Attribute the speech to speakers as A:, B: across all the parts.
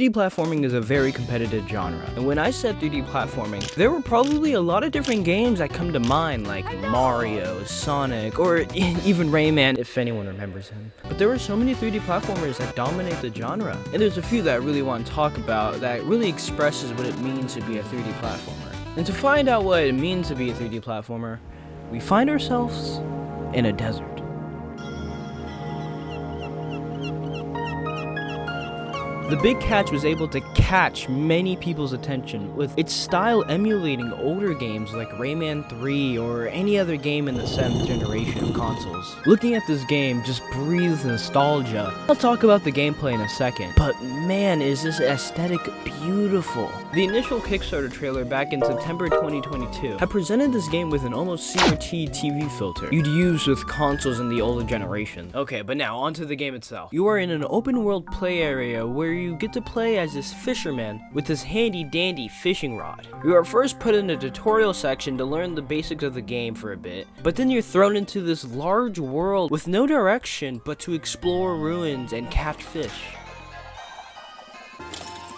A: 3D platforming is a very competitive genre, and when I said 3D platforming, there were probably a lot of different games that come to mind, like Mario, Sonic, or even Rayman, if anyone remembers him. But there were so many 3D platformers that dominate the genre, and there's a few that I really want to talk about that really expresses what it means to be a 3D platformer. And to find out what it means to be a 3D platformer, we find ourselves in a desert. The Big Catch was able to catch many people's attention with its style emulating older games like Rayman 3 or any other game in the 7th generation of consoles. Looking at this game just breathes nostalgia. I'll talk about the gameplay in a second, but man, is this aesthetic beautiful. The initial Kickstarter trailer back in September 2022 had presented this game with an almost CRT TV filter you'd use with consoles in the older generation. Okay, but now onto the game itself. You are in an open world play area where you get to play as this fisherman with this handy dandy fishing rod. You are first put in a tutorial section to learn the basics of the game for a bit, but then you're thrown into this large world with no direction but to explore ruins and catch fish.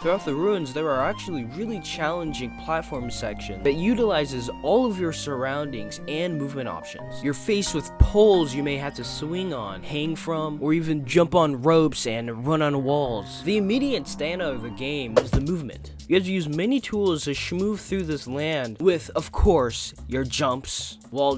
A: Throughout the ruins, there are actually really challenging platform sections that utilizes all of your surroundings and movement options. You're faced with poles you may have to swing on, hang from, or even jump on ropes and run on walls. The immediate standout of the game is the movement. You have to use many tools to schmooze through this land with, of course, your jumps, wall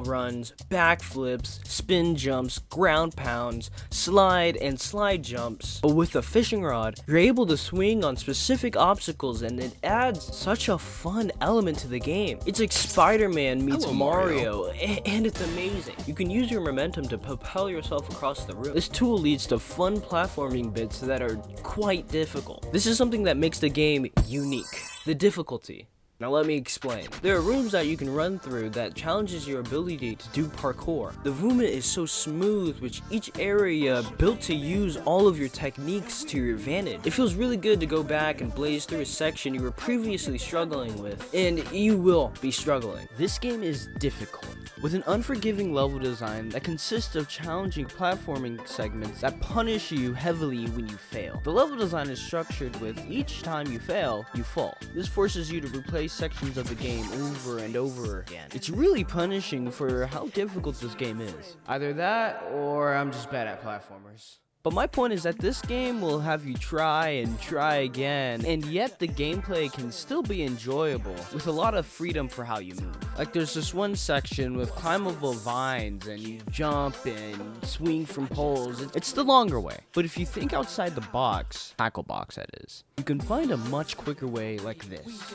A: runs, backflips, spin jumps, ground pounds, slide and slide jumps. But with the fishing rod, you're able to swing on specific obstacles and it adds such a fun element to the game. It's like Spider-Man meets Mario, and it's amazing. You can use your momentum to propel yourself across the room. This tool leads to fun platforming bits that are quite difficult. This is something that makes the game unique. The difficulty. Now let me explain. There are rooms that you can run through that challenges your ability to do parkour. The movement is so smooth, with each area built to use all of your techniques to your advantage. It feels really good to go back and blaze through a section you were previously struggling with, and you will be struggling. This game is difficult, with an unforgiving level design that consists of challenging platforming segments that punish you heavily when you fail. The level design is structured with each time you fail, you fall. This forces you to replace sections of the game over and over again. It's really punishing for how difficult this game is. Either that, or I'm just bad at platformers. But my point is that this game will have you try and try again, and yet the gameplay can still be enjoyable, with a lot of freedom for how you move. Like there's this one section with climbable vines, and you jump and swing from poles. It's the longer way. But if you think outside the box, tackle box that is, you can find a much quicker way like this.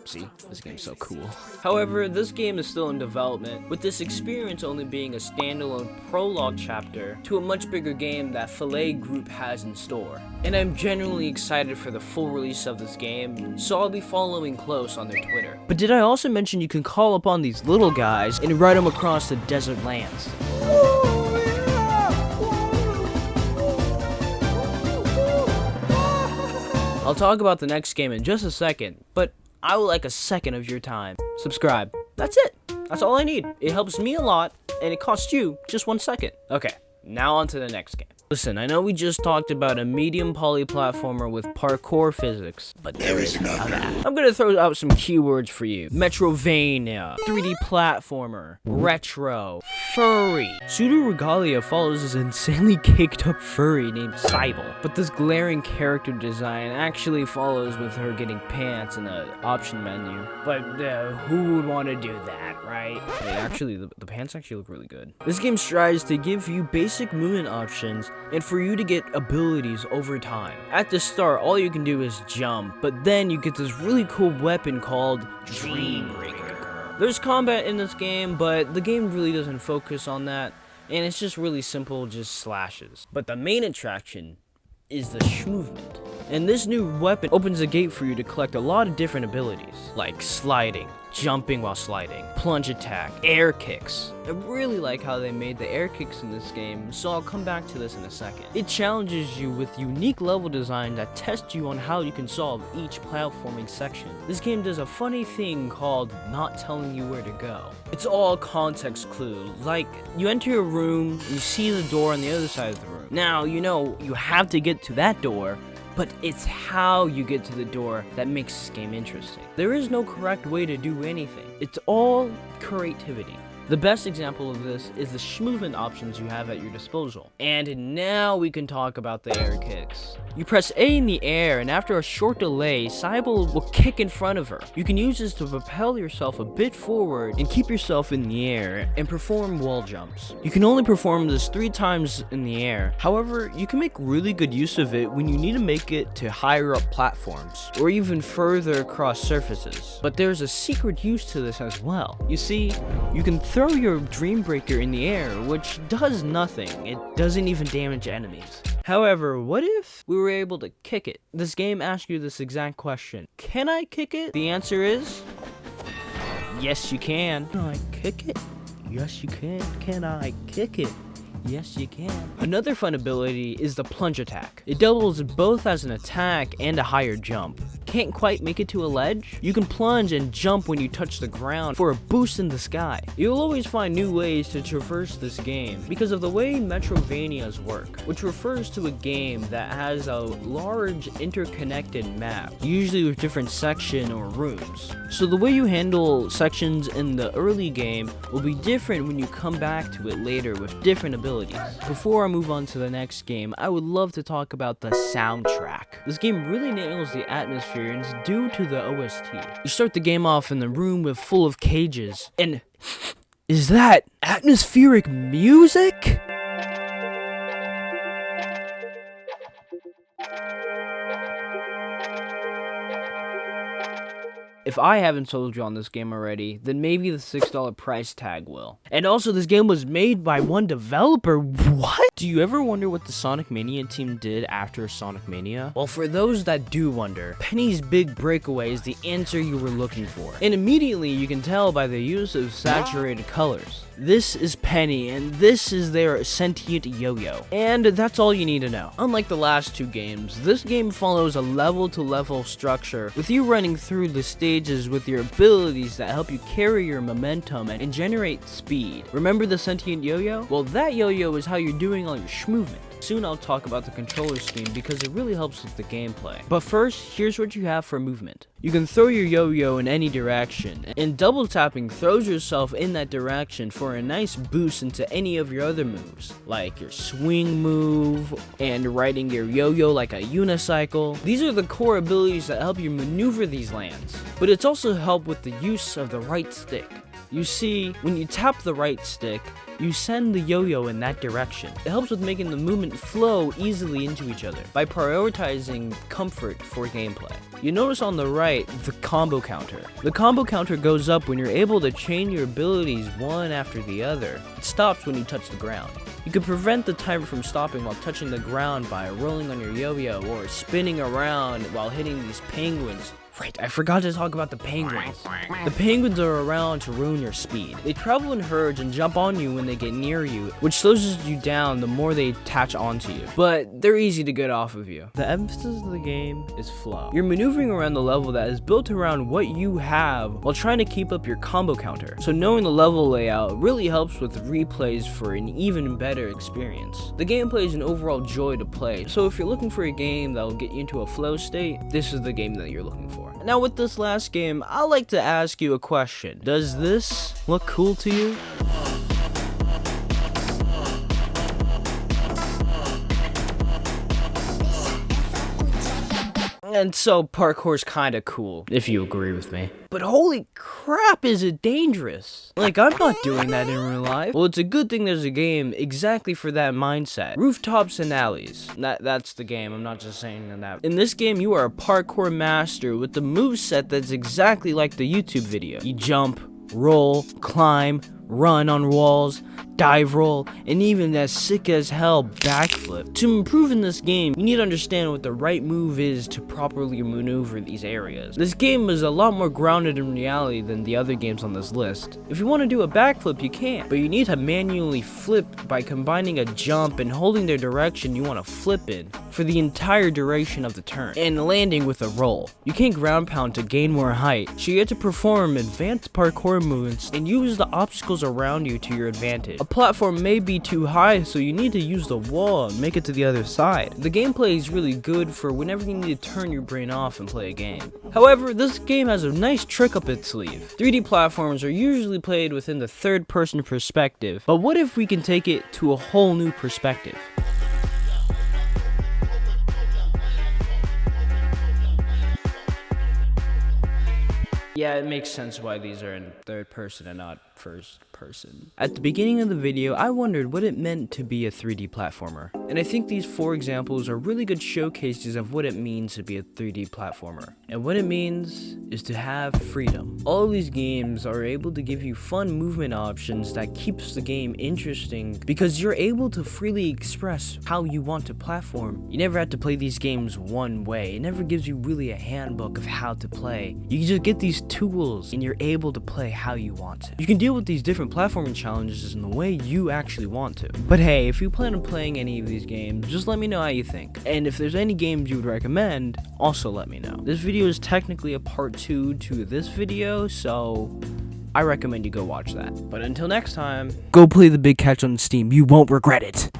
A: See, this game's so cool. However, this game is still in development, with this experience only being a standalone prologue chapter to a much bigger game that FINITO Group has in store. And I'm genuinely excited for the full release of this game, so I'll be following close on their Twitter. But did I also mention you can call upon these little guys and ride them across the desert lands? I'll talk about the next game in just a second, but I would like a second of your time. Subscribe. That's it. That's all I need. It helps me a lot, and it costs you just 1 second. Okay, now on to the next game. Listen, I know we just talked about a medium poly platformer with parkour physics, but there is none of that. I'm gonna throw out some keywords for you. Metrovania, 3D platformer, retro, furry. Pseudoregalia follows this insanely caked up furry named Cybele, but this glaring character design actually follows with her getting pants in the option menu. But who would want to do that, right? Hey, actually, the pants actually look really good. This game strives to give you basic movement options and for you to get abilities over time. At the start, all you can do is jump, but then you get this really cool weapon called Dream Breaker. There's combat in this game, but the game really doesn't focus on that, and it's just really simple, just slashes. But the main attraction is the movement. And this new weapon opens a gate for you to collect a lot of different abilities, like sliding, jumping while sliding, plunge attack, air kicks. I really like how they made the air kicks in this game, so I'll come back to this in a second. It challenges you with unique level design that tests you on how you can solve each platforming section. This game does a funny thing called not telling you where to go. It's all context clue, like you enter a room, you see the door on the other side of the room. room. Now, you know, you have to get to that door, but it's how you get to the door that makes this game interesting. There is no correct way to do anything. It's all creativity. The best example of this is the movement options you have at your disposal. And now we can talk about the air kicks. You press A in the air, and after a short delay, Cybele will kick in front of her. You can use this to propel yourself a bit forward and keep yourself in the air and perform wall jumps. You can only perform this 3 times in the air. However, you can make really good use of it when you need to make it to higher up platforms or even further across surfaces. But there's a secret use to this as well. You see, you can throw your Dream Breaker in the air, which does nothing. It doesn't even damage enemies. However, what if we were able to kick it? This game asks you this exact question. Can I kick it? The answer is yes, you can. Can I kick it? Yes, you can. Can I kick it? Yes, you can. Another fun ability is the plunge attack. It doubles both as an attack and a higher jump. Can't quite make it to a ledge? You can plunge and jump when you touch the ground for a boost in the sky. You'll always find new ways to traverse this game because of the way Metrovanias work, which refers to a game that has a large interconnected map, usually with different sections or rooms. So the way you handle sections in the early game will be different when you come back to it later with different abilities. Before I move on to the next game, I would love to talk about the soundtrack. This game really nails the atmosphere and it's due to the OST. You start the game off in the room full of cages, and is that atmospheric music? If I haven't sold you on this game already, then maybe the $6 price tag will. And also, this game was made by one developer. What? Do you ever wonder what the Sonic Mania team did after Sonic Mania? Well, for those that do wonder, Penny's Big Breakaway is the answer you were looking for. And immediately you can tell by the use of saturated colors. This is Penny, and this is their sentient yo-yo. And that's all you need to know. Unlike the last 2 games, this game follows a level-to-level structure, with you running through the stages with your abilities that help you carry your momentum and generate speed. Remember the sentient yo-yo? Well, that yo-yo is how you're doing all your movement. Soon I'll talk about the controller scheme because it really helps with the gameplay. But first, here's what you have for movement. You can throw your yo-yo in any direction, and double tapping throws yourself in that direction for a nice boost into any of your other moves, like your swing move and riding your yo-yo like a unicycle. These are the core abilities that help you maneuver these lands, but it's also helped with the use of the right stick. You see, when you tap the right stick, you send the yo-yo in that direction. It helps with making the movement flow easily into each other by prioritizing comfort for gameplay. You notice on the right, the combo counter. The combo counter goes up when you're able to chain your abilities one after the other. It stops when you touch the ground. You can prevent the timer from stopping while touching the ground by rolling on your yo-yo or spinning around while hitting these penguins. Right, I forgot to talk about the penguins. The penguins are around to ruin your speed. They travel in herds and jump on you when they get near you, which slows you down the more they attach onto you. But they're easy to get off of you. The emphasis of the game is flow. You're maneuvering around the level that is built around what you have while trying to keep up your combo counter. So knowing the level layout really helps with replays for an even better experience. The gameplay is an overall joy to play, so if you're looking for a game that will get you into a flow state, this is the game that you're looking for. Now with this last game, I'd like to ask you a question. Does this look cool to you? And so parkour's kinda cool, if you agree with me. But holy crap, is it dangerous? Like, I'm not doing that in real life. Well, it's a good thing there's a game exactly for that mindset. Rooftops and Alleys. That's the game, I'm not just saying that. In this game, you are a parkour master with the moveset that's exactly like the YouTube video. You jump, roll, climb, run on walls, dive roll, and even that sick as hell backflip. To improve in this game, you need to understand what the right move is to properly maneuver these areas. This game is a lot more grounded in reality than the other games on this list. If you want to do a backflip, you can, but you need to manually flip by combining a jump and holding the direction you want to flip in for the entire duration of the turn, and landing with a roll. You can't ground pound to gain more height, so you have to perform advanced parkour movements and use the obstacles obstacles around you to your advantage. A platform may be too high, so you need to use the wall and make it to the other side. The gameplay is really good for whenever you need to turn your brain off and play a game. However, this game has a nice trick up its sleeve. 3D platforms are usually played within the third-person perspective, but what if we can take it to a whole new perspective? Yeah, it makes sense why these are in third person and not first person. At the beginning of the video, I wondered what it meant to be a 3D platformer. And I think these 4 examples are really good showcases of what it means to be a 3D platformer. And what it means is to have freedom. All of these games are able to give you fun movement options that keeps the game interesting because you're able to freely express how you want to platform. You never have to play these games one way. It never gives you really a handbook of how to play. You just get these tools and you're able to play how you want to. You can deal with these different platforming challenges in the way you actually want to. But hey, if you plan on playing any of these games, just let me know how you think. And if there's any games you would recommend, also let me know. This video is technically a part 2 to this video, so I recommend you go watch that. But until next time, go play the Big Catch on Steam. You won't regret it.